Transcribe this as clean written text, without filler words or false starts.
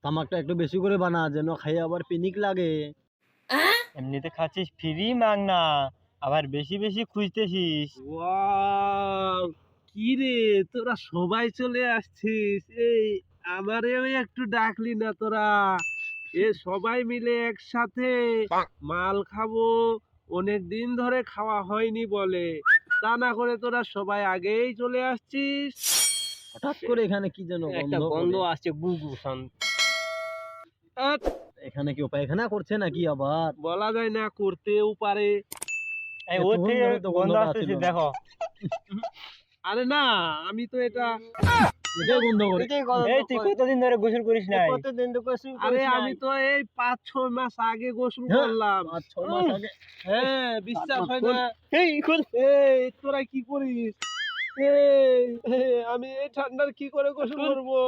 তামাকটা একটু বেশি করে বানা, যেন খাই আবার পিনিক লাগে। এমনিতে খাচ্ছিস ফ্রি মাগ না, আবার বেশি বেশি খুঁজতেছিস। ওয়াও, কি রে তোরা সবাই চলে আসছিস, এই আমারেও একটু ডাকলি না তোরা? এ সবাই মিলে একসাথে মাল খাবো, অনেক দিন ধরে খাওয়া হয়নি বলে, তা না করে তোরা সবাই আগেই চলে আসছিস। হঠাৎ করে এখানে কি যেন একটা গন্ধ আসছে, গুগু শান্ত। আট, এখানে কি পায়খানা করছে নাকি আবার? বলা যায় না, করতেও পারে। এই ওর এতক্ষণ থেকে ধরে তো গন্ধ গন্ধটা আসতেছে, আসছিল না। দেখো। আরে না, আমি তো এটা এটাই বন্ধ করে। এই তুই কতদিন ধরে গোসল করিস নাই? আরে আমি তো এই 5-6 মাস আগে গোসল হ্যাঁ, করলাম। 5-6 মাস আগে। হ্যাঁ, বিশ্বাস হয় না? এই খোল। এই তোরা কি করিস? এই আমি এই ঠান্ডার কি করে গোসল করবো?